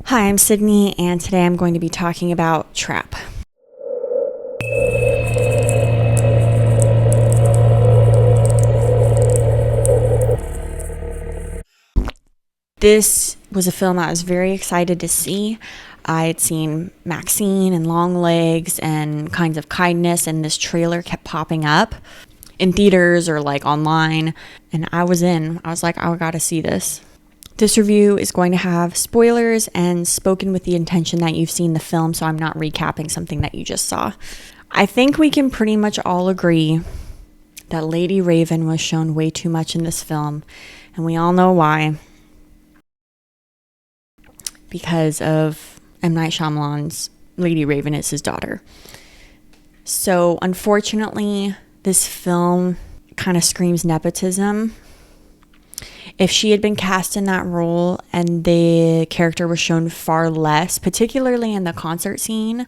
Hi, I'm Sydney, and today I'm going to be talking about Trap. This was a film I was very excited to see. I had seen Maxine and Longlegs and Kinds of Kindness, and this trailer kept popping up in theaters or like online, and I was in. I was like, I gotta see this. This review is going to have spoilers and spoken with the intention that you've seen the film, so I'm not recapping something that you just saw. I think we can pretty much all agree that Lady Raven was shown way too much in this film, and we all know why. Because of M. Night Shyamalan's Lady Raven is his daughter. So unfortunately, this film kind of screams nepotism. If she had been cast in that role and the character was shown far less, particularly in the concert scene,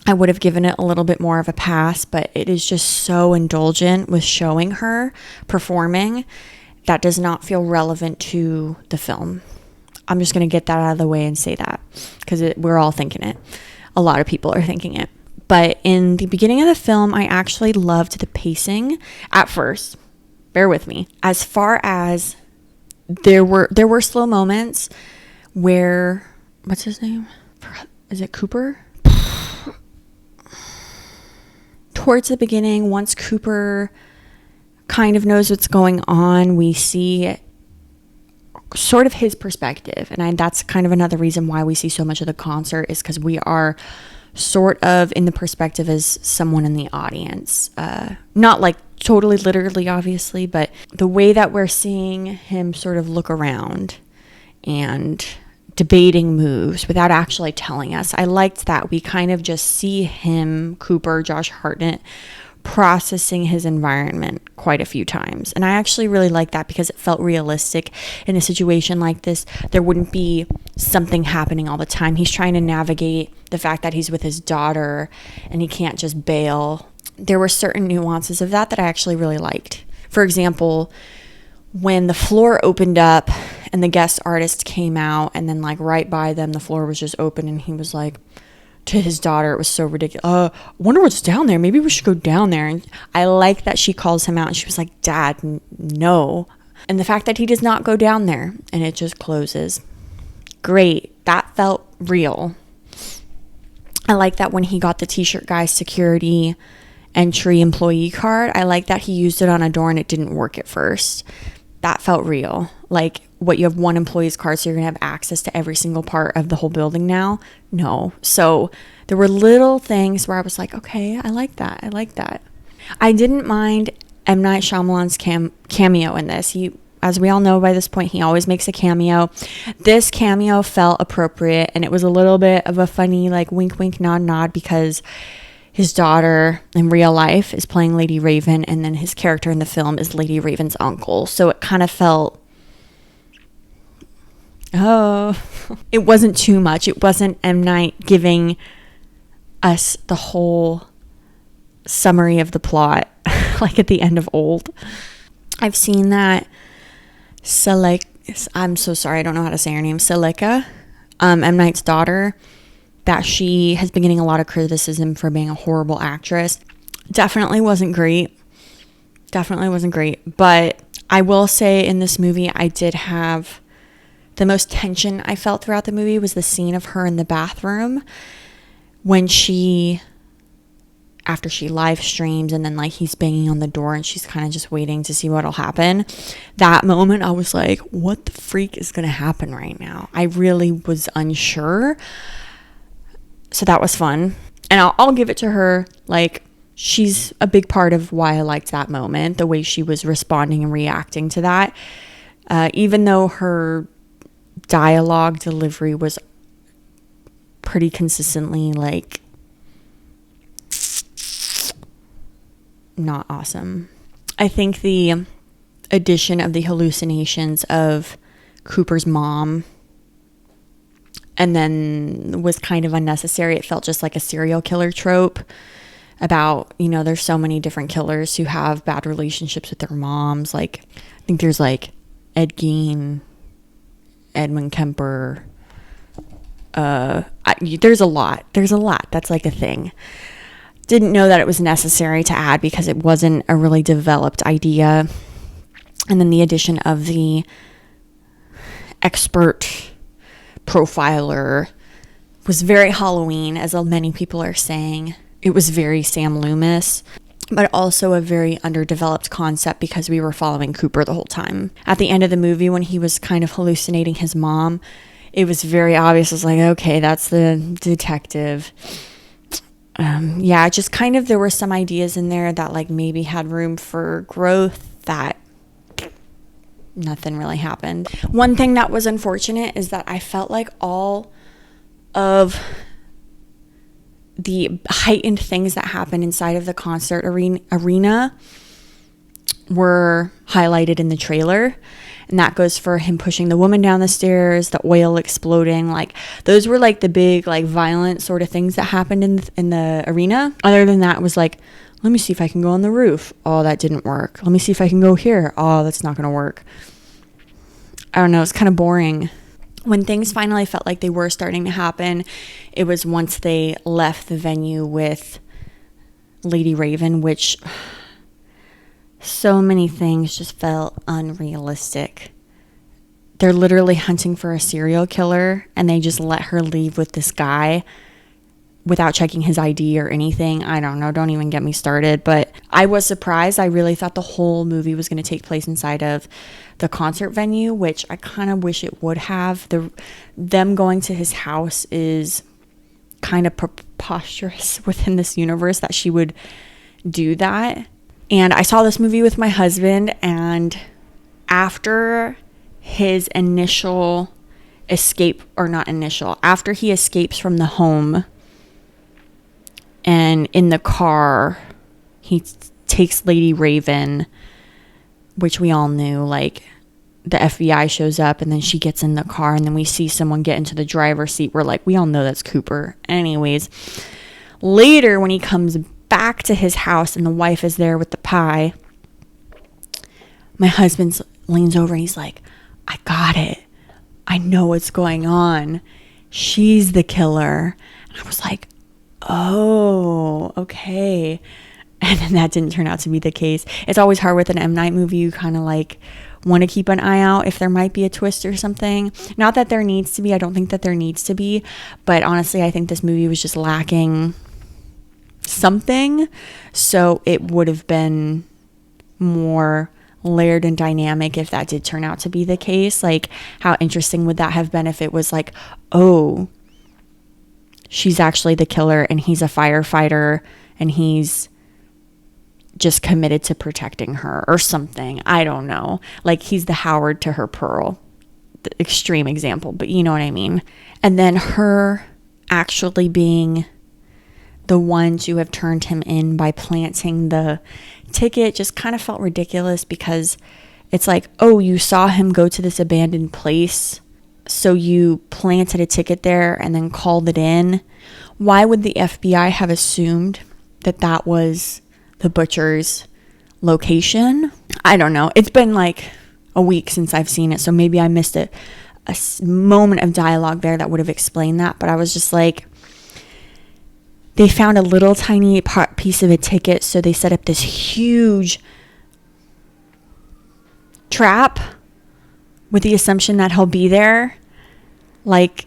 I would have given it a little bit more of a pass, but it is just so indulgent with showing her performing that does not feel relevant to the film. I'm just going to get that out of the way and say that because we're all thinking it. A lot of people are thinking it. But in the beginning of the film, I actually loved the pacing at first. Bear with me. As far as there were slow moments where, what's his name? Is it Cooper? Towards the beginning, once Cooper kind of knows what's going on, we see sort of his perspective. And that's kind of another reason why we see so much of the concert is because we are sort of in the perspective as someone in the audience. Not like totally literally, obviously, but the way that we're seeing him sort of look around and debating moves without actually telling us. I liked that. We kind of just see him, Cooper, Josh Hartnett, processing his environment quite a few times. And I actually really like that because it felt realistic. In a situation like this, there wouldn't be something happening all the time. He's trying to navigate the fact that he's with his daughter and he can't just bail. There were certain nuances of that I actually really liked. For example, when the floor opened up and the guest artist came out and then like right by them, the floor was just open and he was like, to his daughter, it was so ridiculous. Wonder what's down there. Maybe we should go down there. And I like that she calls him out and she was like, Dad, no. And the fact that he does not go down there and it just closes. Great. That felt real. I like that when he got the t-shirt guy's security entry employee card, I like that he used it on a door and it didn't work at first. That felt real. Like, what, you have one employee's card, so you're gonna have access to every single part of the whole building now? No. So there were little things where I was like, okay, I like that. I didn't mind M. Night Shyamalan's cameo in this. He, as we all know by this point, he always makes a cameo. This cameo felt appropriate, and it was a little bit of a funny, like, wink, wink, nod, nod, because his daughter in real life is playing Lady Raven, and then his character in the film is Lady Raven's uncle. So it kind of felt, it wasn't too much. It wasn't M. Night giving us the whole summary of the plot, like at the end of Old. I've seen that I'm so sorry, I don't know how to say her name, Seleka, M. Night's daughter, that she has been getting a lot of criticism for being a horrible actress. Definitely wasn't great. But I will say in this movie, I did have the most tension I felt throughout the movie was the scene of her in the bathroom when after she live streams and then like he's banging on the door and she's kind of just waiting to see what'll happen. That moment I was like, what the freak is going to happen right now? I really was unsure. So that was fun. And I'll give it to her. Like, she's a big part of why I liked that moment, the way she was responding and reacting to that. Even though her dialogue delivery was pretty consistently, like, not awesome. I think the addition of the hallucinations of Cooper's mom and then was kind of unnecessary. It felt just like a serial killer trope about, there's so many different killers who have bad relationships with their moms. Like, I think there's like Ed Gein, Edmund Kemper, there's a lot. That's like a thing. Didn't know that it was necessary to add because it wasn't a really developed idea. And then the addition of the expert profiler was very Halloween, as many people are saying. It was very Sam Loomis, but also a very underdeveloped concept because we were following Cooper the whole time. At the end of the movie, when he was kind of hallucinating his mom, it was very obvious. I was like, okay, that's the detective. Just kind of, there were some ideas in there that like maybe had room for growth that nothing really happened. One thing that was unfortunate is that I felt like all of the heightened things that happened inside of the concert arena were highlighted in the trailer. And that goes for him pushing the woman down the stairs, the oil exploding. Like, those were like the big, like, violent sort of things that happened in the arena. Other than that, it was like, let me see if I can go on the roof. Oh, that didn't work. Let me see if I can go here. Oh, that's not going to work. I don't know. It's kind of boring. When things finally felt like they were starting to happen, it was once they left the venue with Lady Raven, which so many things just felt unrealistic. They're literally hunting for a serial killer, and they just let her leave with this guy without checking his ID or anything. I don't know. Don't even get me started. But I was surprised. I really thought the whole movie was going to take place inside of the concert venue, which I kind of wish it would have. Them going to his house is kind of preposterous within this universe that she would do that. And I saw this movie with my husband, and after his initial escape, or not initial, after he escapes from the home, and in the car, he takes Lady Raven, which we all knew, like, the FBI shows up, and then she gets in the car, and then we see someone get into the driver's seat. We're like, we all know that's Cooper. Anyways, later when he comes back to his house and the wife is there with the pie, my husband leans over and he's like, I got it. I know what's going on. She's the killer. And I was like, oh, okay. And then that didn't turn out to be the case. It's always hard with an M. Night movie. You kind of like want to keep an eye out if there might be a twist or something. Not that there needs to be. I don't think that there needs to be. But honestly, I think this movie was just lacking something. So it would have been more layered and dynamic if that did turn out to be the case. Like, how interesting would that have been if it was like, oh, she's actually the killer and he's a firefighter and he's just committed to protecting her or something. I don't know. Like, he's the Howard to her Pearl. The extreme example, but you know what I mean. And then her actually being the one to have turned him in by planting the ticket just kind of felt ridiculous, because it's like, oh, you saw him go to this abandoned place, so you planted a ticket there and then called it in. Why would the FBI have assumed that that was the butcher's location? I don't know. It's been like a week since I've seen it, so maybe I missed a moment of dialogue there that would have explained that. But I was just like, they found a little tiny piece of a ticket, so they set up this huge trap with the assumption that he'll be there. Like,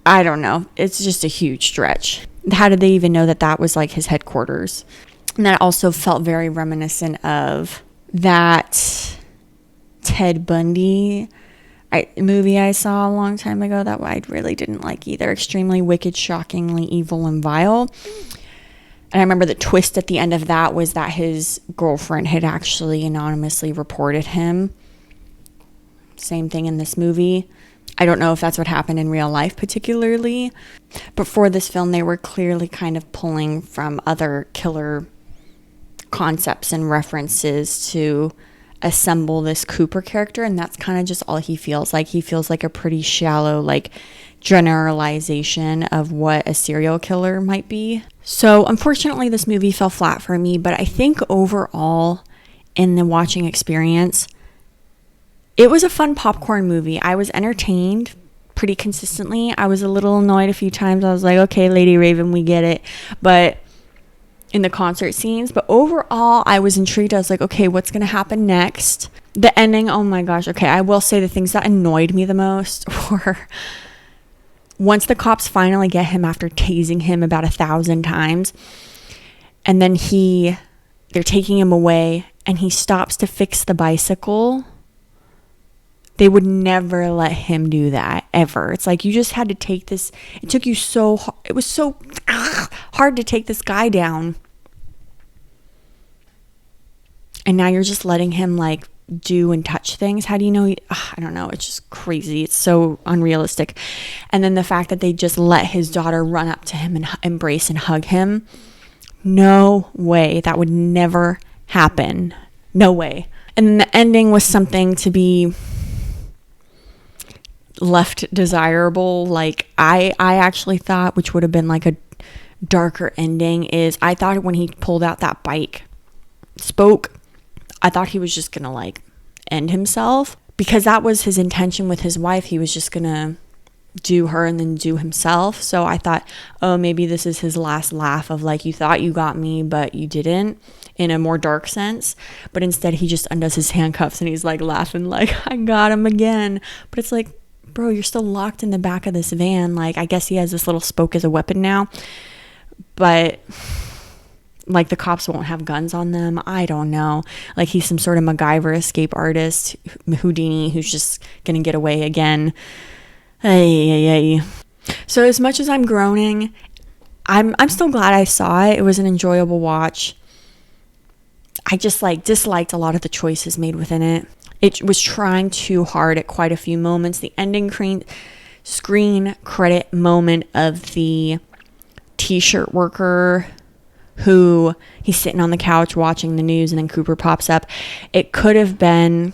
I don't know. It's just a huge stretch. How did they even know that that was like his headquarters? And that also felt very reminiscent of that Ted Bundy movie I saw a long time ago that I really didn't like either. Extremely wicked, shockingly evil, and vile. And I remember the twist at the end of that was that his girlfriend had actually anonymously reported him. Same thing in this movie. I don't know if that's what happened in real life particularly, but for this film they were clearly kind of pulling from other killer concepts and references to assemble this Cooper character, and that's kind of just all he feels like. He feels like a pretty shallow, like, generalization of what a serial killer might be. So unfortunately this movie fell flat for me, but I think overall in the watching experience, it was a fun popcorn movie. I was entertained pretty consistently. I was a little annoyed a few times. I was like, okay, Lady Raven, we get it. But in the concert scenes, but overall, I was intrigued. I was like, okay, what's going to happen next? The ending, oh my gosh. Okay, I will say the things that annoyed me the most were once the cops finally get him after tasing him about 1,000 times, and then they're taking him away, and he stops to fix the bicycle. They would never let him do that, ever. It's like, you just had to take this. It took you so hard. It was so hard to take this guy down. And now you're just letting him, like, do and touch things. How do you know? I don't know. It's just crazy. It's so unrealistic. And then the fact that they just let his daughter run up to him and embrace and hug him. No way. That would never happen. No way. And then the ending was something to be left desirable. Like, I actually thought, which would have been like a darker ending, is I thought when he pulled out that bike, spoke, I thought he was just gonna like end himself, because that was his intention with his wife. He was just gonna do her and then do himself. So I thought, oh, maybe this is his last laugh of like, you thought you got me, but you didn't, in a more dark sense. But instead he just undoes his handcuffs and he's like laughing like, I got him again. But it's like, bro, you're still locked in the back of this van. Like, I guess he has this little spoke as a weapon now, but like the cops won't have guns on them. I don't know. Like, he's some sort of MacGyver escape artist, Houdini, who's just gonna get away again. Ay. So as much as I'm groaning, I'm still glad I saw it. It was an enjoyable watch. I just like disliked a lot of the choices made within it. It was trying too hard at quite a few moments. The ending screen credit moment of the t-shirt worker who he's sitting on the couch watching the news and then Cooper pops up. It could have been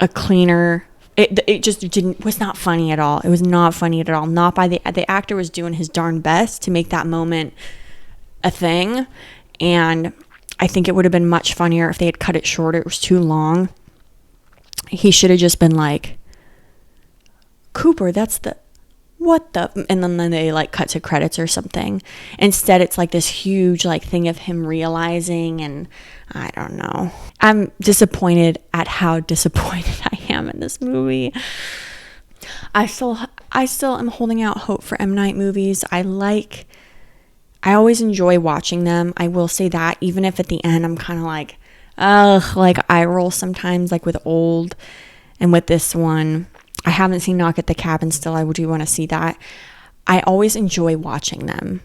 a cleaner. It just was not funny at all. It was not funny at all. Not by the actor was doing his darn best to make that moment a thing. And I think it would have been much funnier if they had cut it shorter. It was too long. He should have just been like, Cooper, what the, and then they like cut to credits or something. Instead, it's like this huge like thing of him realizing, and I don't know. I'm disappointed at how disappointed I am in this movie. I still am holding out hope for M. Night movies. I always enjoy watching them. I will say that, even if at the end I'm kind of like, ugh, like eye roll sometimes, like with Old and with this one. I haven't seen Knock at the Cabin still. I do want to see that. I always enjoy watching them.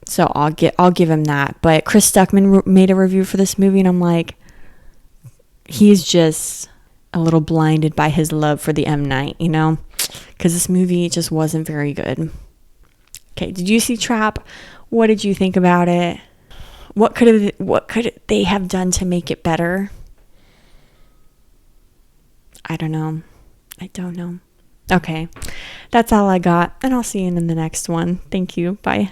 So I'll give him that. But Chris Stuckman made a review for this movie, and I'm like, he's just a little blinded by his love for the M. Night, you know? Because this movie just wasn't very good. Okay, did you see Trap? What did you think about it? What could they have done to make it better? I don't know. Okay, that's all I got, and I'll see you in the next one. Thank you. Bye.